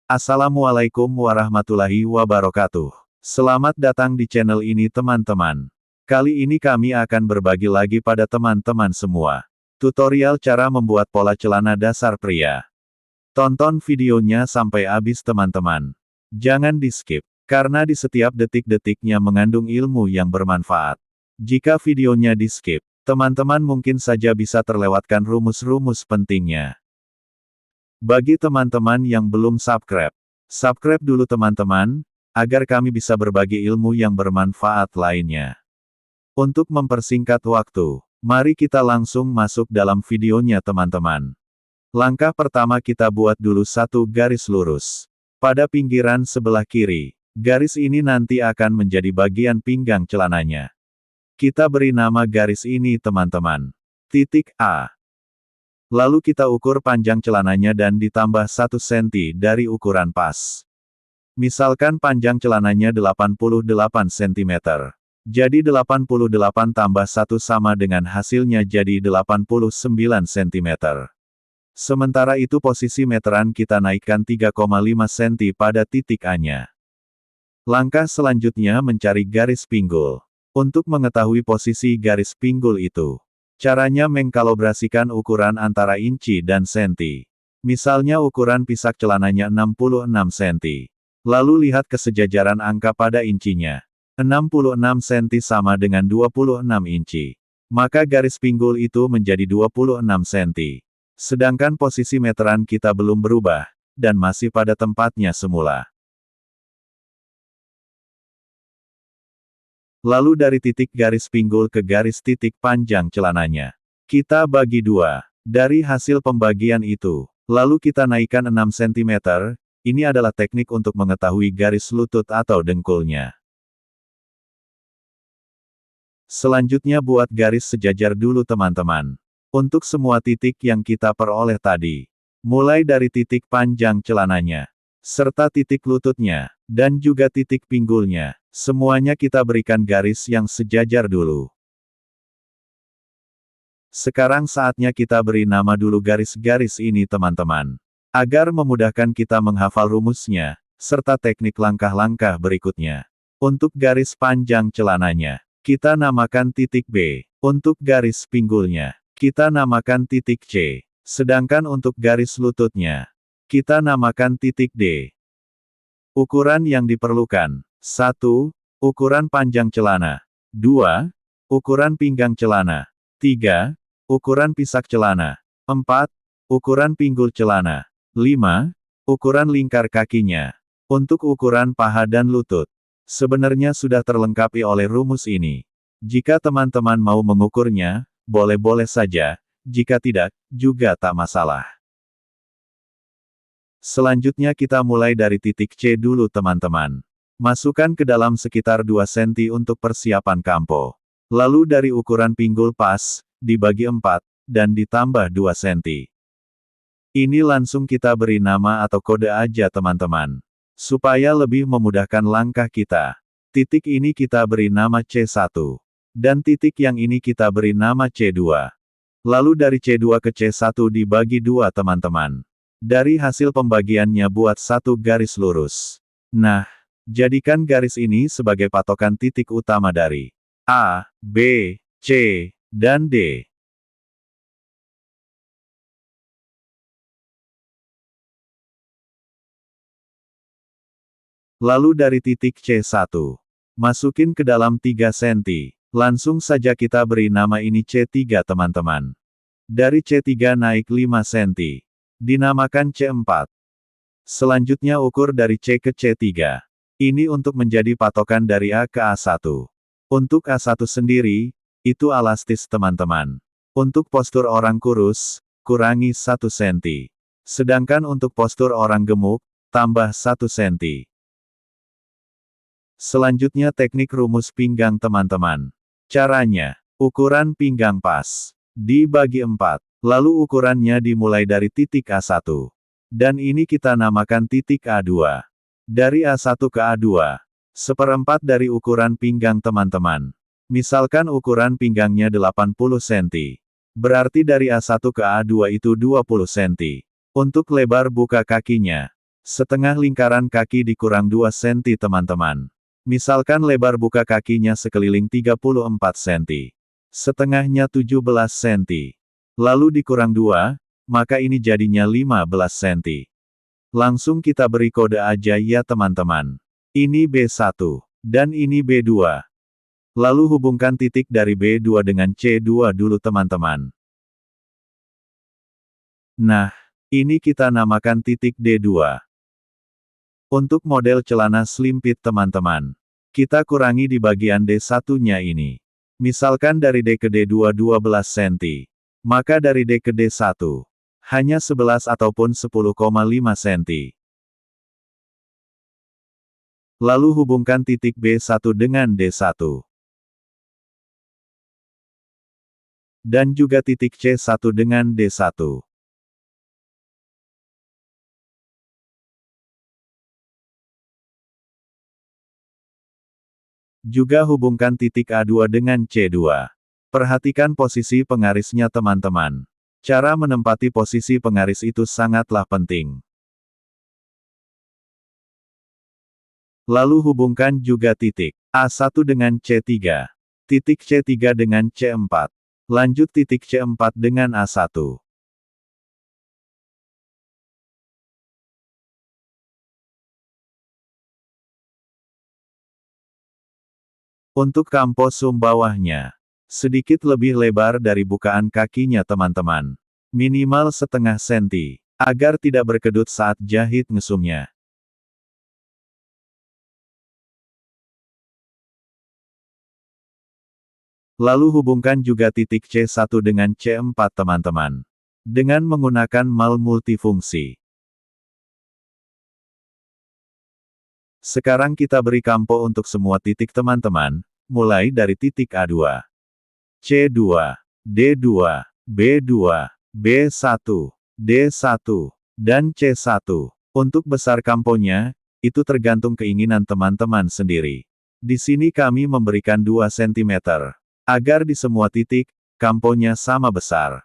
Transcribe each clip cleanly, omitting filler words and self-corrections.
Assalamualaikum warahmatullahi wabarakatuh. Selamat datang di channel ini teman-teman. Kali ini kami akan berbagi lagi pada teman-teman semua. Tutorial cara membuat pola celana dasar pria. Tonton videonya sampai habis teman-teman. Jangan di-skip, karena di setiap detik-detiknya mengandung ilmu yang bermanfaat. Jika videonya di-skip, teman-teman mungkin saja bisa terlewatkan rumus-rumus pentingnya. Bagi teman-teman yang belum subscribe, subscribe dulu teman-teman, agar kami bisa berbagi ilmu yang bermanfaat lainnya. Untuk mempersingkat waktu, mari kita langsung masuk dalam videonya teman-teman. Langkah pertama kita buat dulu satu garis lurus. Pada pinggiran sebelah kiri, garis ini nanti akan menjadi bagian pinggang celananya. Kita beri nama garis ini teman-teman. Titik A. Lalu kita ukur panjang celananya dan ditambah 1 cm dari ukuran pas. Misalkan panjang celananya 88 cm. Jadi 88 tambah 1 sama dengan hasilnya jadi 89 cm. Sementara itu posisi meteran kita naikkan 3,5 cm pada titik A-nya. Langkah selanjutnya mencari garis pinggul. Untuk mengetahui posisi garis pinggul itu, caranya mengkalibrasikan ukuran antara inci dan senti. Misalnya ukuran pisak celananya 66 cm. Lalu lihat kesejajaran angka pada incinya. 66 cm sama dengan 26 inci. Maka garis pinggul itu menjadi 26 cm. Sedangkan posisi meteran kita belum berubah, dan masih pada tempatnya semula. Lalu dari titik garis pinggul ke garis titik panjang celananya, kita bagi 2. Dari hasil pembagian itu, lalu kita naikkan 6 cm, ini adalah teknik untuk mengetahui garis lutut atau dengkulnya. Selanjutnya buat garis sejajar dulu teman-teman. Untuk semua titik yang kita peroleh tadi, mulai dari titik panjang celananya, serta titik lututnya, dan juga titik pinggulnya. Semuanya kita berikan garis yang sejajar dulu. Sekarang saatnya kita beri nama dulu garis-garis ini teman-teman. Agar memudahkan kita menghafal rumusnya, serta teknik langkah-langkah berikutnya. Untuk garis panjang celananya, kita namakan titik B. Untuk garis pinggulnya, kita namakan titik C. Sedangkan untuk garis lututnya, kita namakan titik D. Ukuran yang diperlukan. 1. Ukuran panjang celana. 2. Ukuran pinggang celana. 3. Ukuran pisak celana. 4. Ukuran pinggul celana. 5. Ukuran lingkar kakinya. Untuk ukuran paha dan lutut, sebenarnya sudah terlengkapi oleh rumus ini. Jika teman-teman mau mengukurnya, boleh-boleh saja, jika tidak, juga tak masalah. Selanjutnya kita mulai dari titik C dulu teman-teman. Masukkan ke dalam sekitar 2 cm untuk persiapan kampo. Lalu dari ukuran pinggul pas, dibagi 4, dan ditambah 2 cm. Ini langsung kita beri nama atau kode aja teman-teman. Supaya lebih memudahkan langkah kita. Titik ini kita beri nama C1. Dan titik yang ini kita beri nama C2. Lalu dari C2 ke C1 dibagi 2 teman-teman. Dari hasil pembagiannya buat satu garis lurus. Nah, jadikan garis ini sebagai patokan titik utama dari A, B, C, dan D. Lalu dari titik C1, masukin ke dalam 3 cm. Langsung saja kita beri nama ini C3 teman-teman. Dari C3 naik 5 cm. Dinamakan C4. Selanjutnya ukur dari C ke C3. Ini untuk menjadi patokan dari A ke A1. Untuk A1 sendiri, itu elastis teman-teman. Untuk postur orang kurus, kurangi 1 cm. Sedangkan untuk postur orang gemuk, tambah 1 cm. Selanjutnya teknik rumus pinggang teman-teman. Caranya, ukuran pinggang pas. Dibagi 4. Lalu ukurannya dimulai dari titik A1. Dan ini kita namakan titik A2. Dari A1 ke A2, 1/4 dari ukuran pinggang teman-teman. Misalkan ukuran pinggangnya 80 cm. Berarti dari A1 ke A2 itu 20 cm. Untuk lebar buka kakinya, Setengah lingkaran kaki dikurang 2 cm teman-teman. Misalkan lebar buka kakinya sekeliling 34 cm. Setengahnya 17 cm. Lalu dikurang 2, maka ini jadinya 15 cm. Langsung kita beri kode aja ya teman-teman. Ini B1. Dan ini B2. Lalu hubungkan titik dari B2 dengan C2 dulu teman-teman. Nah, ini kita namakan titik D2. Untuk model celana slim fit teman-teman, kita kurangi di bagian D1-nya ini. Misalkan dari D ke D2 12 cm. Maka dari D ke D1, hanya 11 ataupun 10,5 cm. Lalu hubungkan titik B1 dengan D1. Dan juga titik C1 dengan D1. Juga hubungkan titik A2 dengan C2. Perhatikan posisi pengarisnya teman-teman. Cara menempati posisi pengaris itu sangatlah penting. Lalu hubungkan juga titik A1 dengan C3. Titik C3 dengan C4. Lanjut titik C4 dengan A1. Untuk kampo sum bawahnya, sedikit lebih lebar dari bukaan kakinya teman-teman. Minimal setengah senti, agar tidak berkedut saat jahit ngesumnya. Lalu hubungkan juga titik C1 dengan C4 teman-teman. Dengan menggunakan mal multifungsi. Sekarang kita beri kampo untuk semua titik teman-teman, mulai dari titik A2, C2, D2, B2, B1, D1, dan C1. Untuk besar kamponya, itu tergantung keinginan teman-teman sendiri. Di sini kami memberikan 2 cm. Agar di semua titik, kamponya sama besar.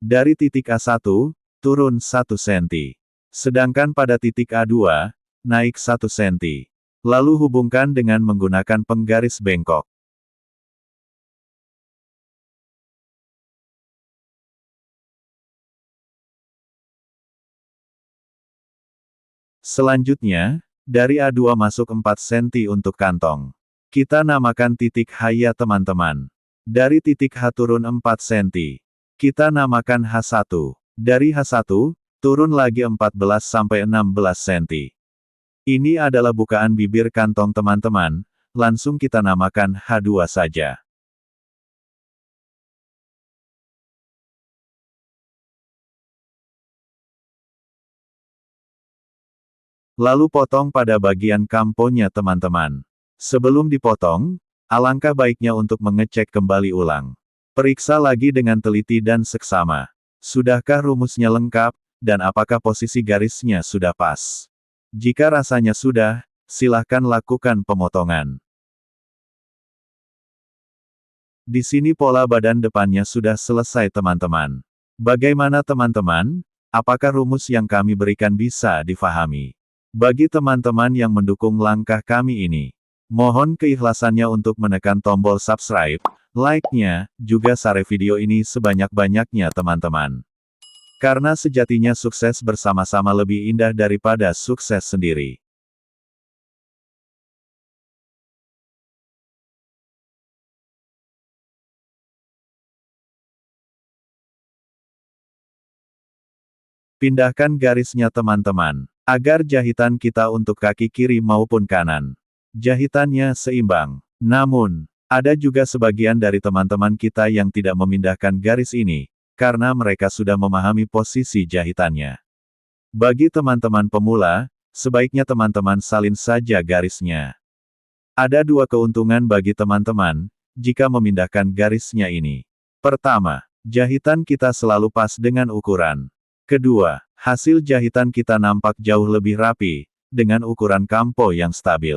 Dari titik A1, turun 1 cm. Sedangkan pada titik A2, naik 1 cm. Lalu hubungkan dengan menggunakan penggaris bengkok. Selanjutnya, dari A2 masuk 4 cm untuk kantong. Kita namakan titik H ya teman-teman. Dari titik H turun 4 cm. Kita namakan H1. Dari H1, turun lagi 14-16 cm. Ini adalah bukaan bibir kantong teman-teman, langsung kita namakan H2 saja. Lalu potong pada bagian kamponya teman-teman. Sebelum dipotong, alangkah baiknya untuk mengecek kembali ulang. Periksa lagi dengan teliti dan seksama. Sudahkah rumusnya lengkap, dan apakah posisi garisnya sudah pas? Jika rasanya sudah, silahkan lakukan pemotongan. Di sini pola badan depannya sudah selesai teman-teman. Bagaimana teman-teman? Apakah rumus yang kami berikan bisa difahami? Bagi teman-teman yang mendukung langkah kami ini, mohon keikhlasannya untuk menekan tombol subscribe, like-nya, juga share video ini sebanyak-banyaknya teman-teman. Karena sejatinya sukses bersama-sama lebih indah daripada sukses sendiri. Pindahkan garisnya teman-teman, agar jahitan kita untuk kaki kiri maupun kanan. Jahitannya seimbang. Namun, ada juga sebagian dari teman-teman kita yang tidak memindahkan garis ini, karena mereka sudah memahami posisi jahitannya. Bagi teman-teman pemula, sebaiknya teman-teman salin saja garisnya. Ada dua keuntungan bagi teman-teman, jika memindahkan garisnya ini. Pertama, jahitan kita selalu pas dengan ukuran. Kedua, hasil jahitan kita nampak jauh lebih rapi, dengan ukuran kampo yang stabil.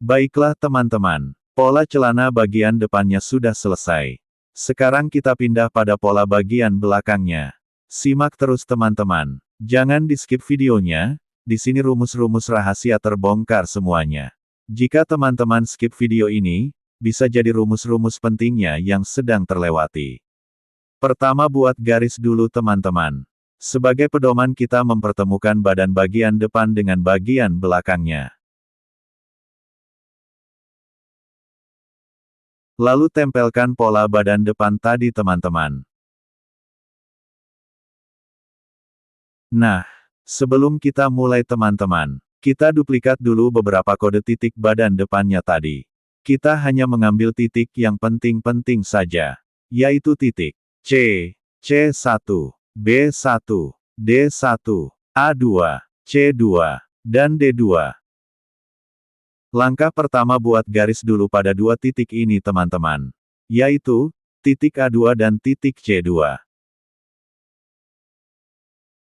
Baiklah teman-teman, pola celana bagian depannya sudah selesai. Sekarang kita pindah pada pola bagian belakangnya. Simak terus teman-teman. Jangan di-skip videonya, di sini rumus-rumus rahasia terbongkar semuanya. Jika teman-teman skip video ini, bisa jadi rumus-rumus pentingnya yang sedang terlewati. Pertama buat garis dulu teman-teman. Sebagai pedoman kita mempertemukan badan bagian depan dengan bagian belakangnya. Lalu tempelkan pola badan depan tadi teman-teman. Nah, sebelum kita mulai teman-teman, kita duplikat dulu beberapa kode titik badan depannya tadi. Kita hanya mengambil titik yang penting-penting saja, yaitu titik C, C1, B1, D1, A2, C2, dan D2. Langkah pertama buat garis dulu pada dua titik ini teman-teman. Yaitu, titik A2 dan titik C2.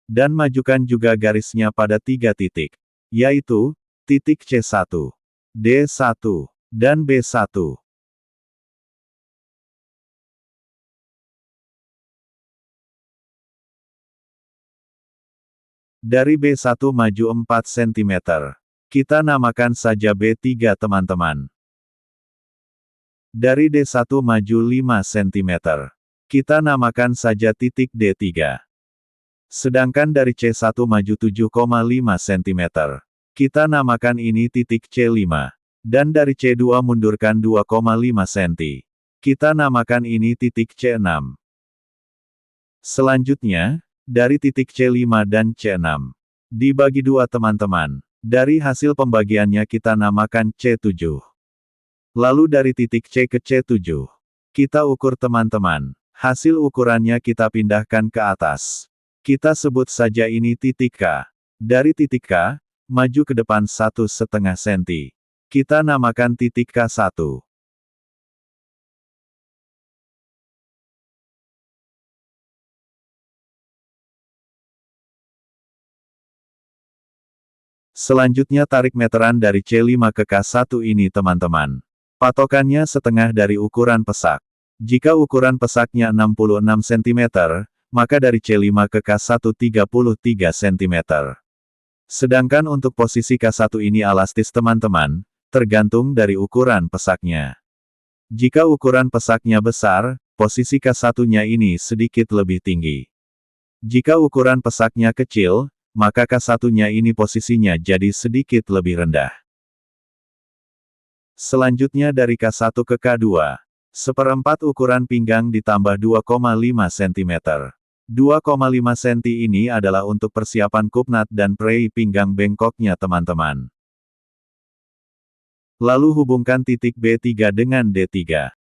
Dan majukan juga garisnya pada tiga titik. Yaitu, titik C1, D1, dan B1. Dari B1 maju 4 cm. Kita namakan saja B3 teman-teman. Dari D1 maju 5 cm. Kita namakan saja titik D3. Sedangkan dari C1 maju 7,5 cm. Kita namakan ini titik C5. Dan dari C2 mundurkan 2,5 cm. Kita namakan ini titik C6. Selanjutnya, dari titik C5 dan C6. Dibagi dua teman-teman. Dari hasil pembagiannya kita namakan C7. Lalu dari titik C ke C7. Kita ukur teman-teman. Hasil ukurannya kita pindahkan ke atas. Kita sebut saja ini titik K. Dari titik K, maju ke depan 1,5 cm. Kita namakan titik K1. Selanjutnya tarik meteran dari C5 ke K1 ini teman-teman. Patokannya setengah dari ukuran pesak. Jika ukuran pesaknya 66 cm, maka dari C5 ke K1 33 cm. Sedangkan untuk posisi K1 ini elastis teman-teman, tergantung dari ukuran pesaknya. Jika ukuran pesaknya besar, posisi K1-nya ini sedikit lebih tinggi. Jika ukuran pesaknya kecil, maka K1-nya ini posisinya jadi sedikit lebih rendah. Selanjutnya dari K1 ke K2. Seperempat ukuran pinggang ditambah 2,5 cm. 2,5 cm ini adalah untuk persiapan kupnat dan prei pinggang bengkoknya teman-teman. Lalu hubungkan titik B3 dengan D3.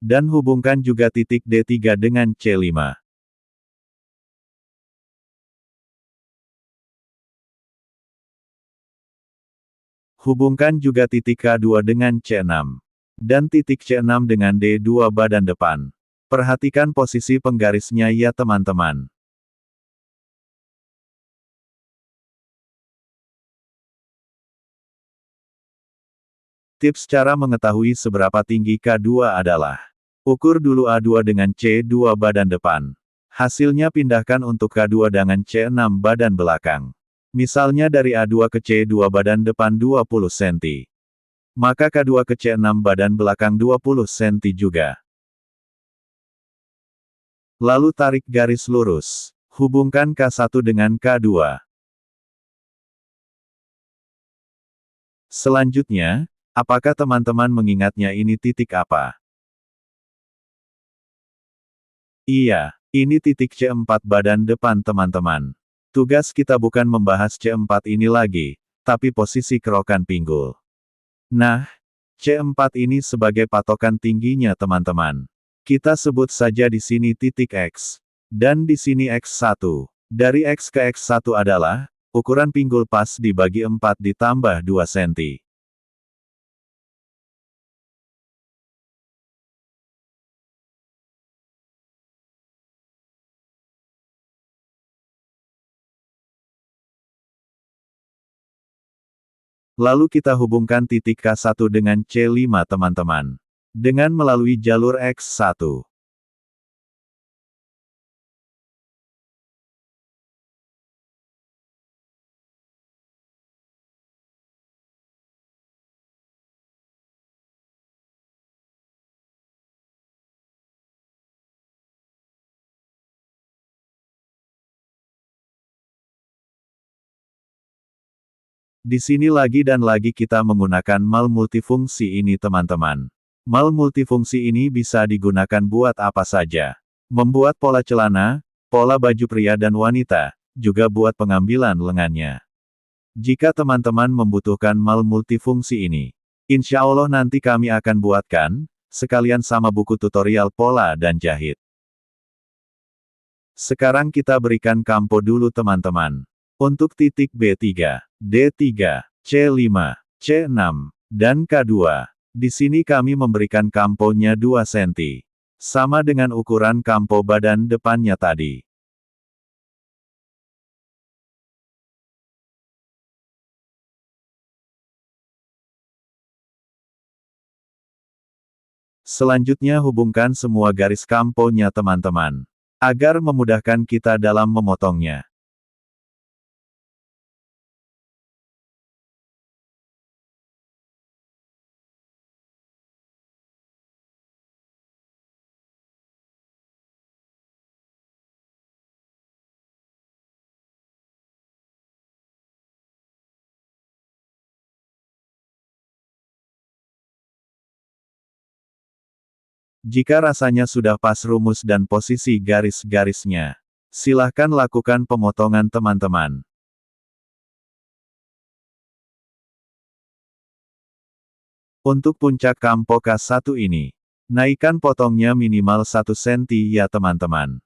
Dan hubungkan juga titik D3 dengan C5. Hubungkan juga titik K2 dengan C6. Dan titik C6 dengan D2 badan depan. Perhatikan posisi penggarisnya ya teman-teman. Tips cara mengetahui seberapa tinggi K2 adalah: ukur dulu A2 dengan C2 badan depan. Hasilnya pindahkan untuk K2 dengan C6 badan belakang. Misalnya dari A2 ke C2 badan depan 20 cm. Maka K2 ke C6 badan belakang 20 cm juga. Lalu tarik garis lurus. Hubungkan K1 dengan K2. Selanjutnya, apakah teman-teman mengingatnya ini titik apa? Iya, ini titik C4 badan depan teman-teman. Tugas kita bukan membahas C4 ini lagi, tapi posisi kerokan pinggul. Nah, C4 ini sebagai patokan tingginya teman-teman. Kita sebut saja di sini titik X. Dan di sini X1. Dari X ke X1 adalah, ukuran pinggul pas dibagi 4 ditambah 2 cm. Lalu kita hubungkan titik K1 dengan C5 teman-teman. Dengan melalui jalur X1. Di sini lagi dan lagi kita menggunakan mal multifungsi ini teman-teman. Mal multifungsi ini bisa digunakan buat apa saja. Membuat pola celana, pola baju pria dan wanita, juga buat pengambilan lengannya. Jika teman-teman membutuhkan mal multifungsi ini, insya Allah nanti kami akan buatkan, sekalian sama buku tutorial pola dan jahit. Sekarang kita berikan kampo dulu teman-teman. Untuk titik B3, D3, C5, C6, dan K2. Di sini kami memberikan kamponya 2 cm. Sama dengan ukuran kampo badan depannya tadi. Selanjutnya hubungkan semua garis kamponya teman-teman. Agar memudahkan kita dalam memotongnya. Jika rasanya sudah pas rumus dan posisi garis-garisnya, silahkan lakukan pemotongan teman-teman. Untuk puncak kampo K1 ini, naikkan potongnya minimal 1 cm ya teman-teman.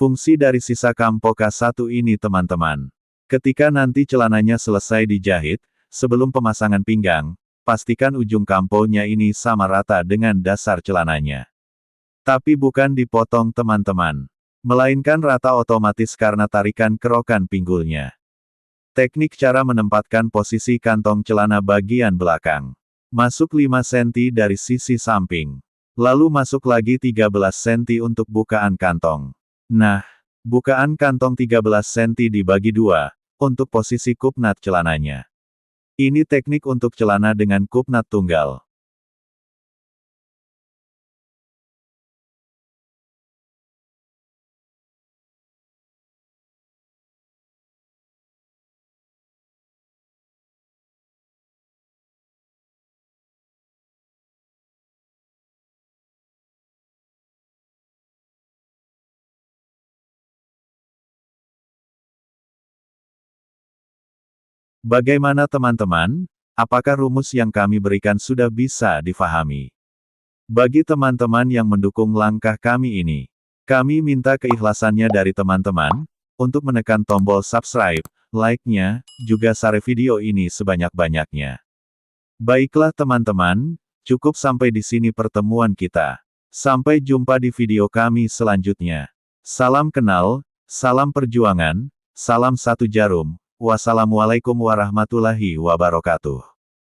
Fungsi dari sisa kampo K1 ini teman-teman. Ketika nanti celananya selesai dijahit, sebelum pemasangan pinggang, pastikan ujung kamponya ini sama rata dengan dasar celananya. Tapi bukan dipotong teman-teman. Melainkan rata otomatis karena tarikan kerokan pinggulnya. Teknik cara menempatkan posisi kantong celana bagian belakang. Masuk 5 cm dari sisi samping. Lalu masuk lagi 13 cm untuk bukaan kantong. Nah, bukaan kantong 13 cm dibagi 2, untuk posisi kupnat celananya. Ini teknik untuk celana dengan kupnat tunggal. Bagaimana teman-teman? Apakah rumus yang kami berikan sudah bisa difahami? Bagi teman-teman yang mendukung langkah kami ini, kami minta keikhlasannya dari teman-teman, untuk menekan tombol subscribe, like-nya, juga share video ini sebanyak-banyaknya. Baiklah teman-teman, cukup sampai di sini pertemuan kita. Sampai jumpa di video kami selanjutnya. Salam kenal, salam perjuangan, salam satu jarum. Wassalamualaikum warahmatullahi wabarakatuh.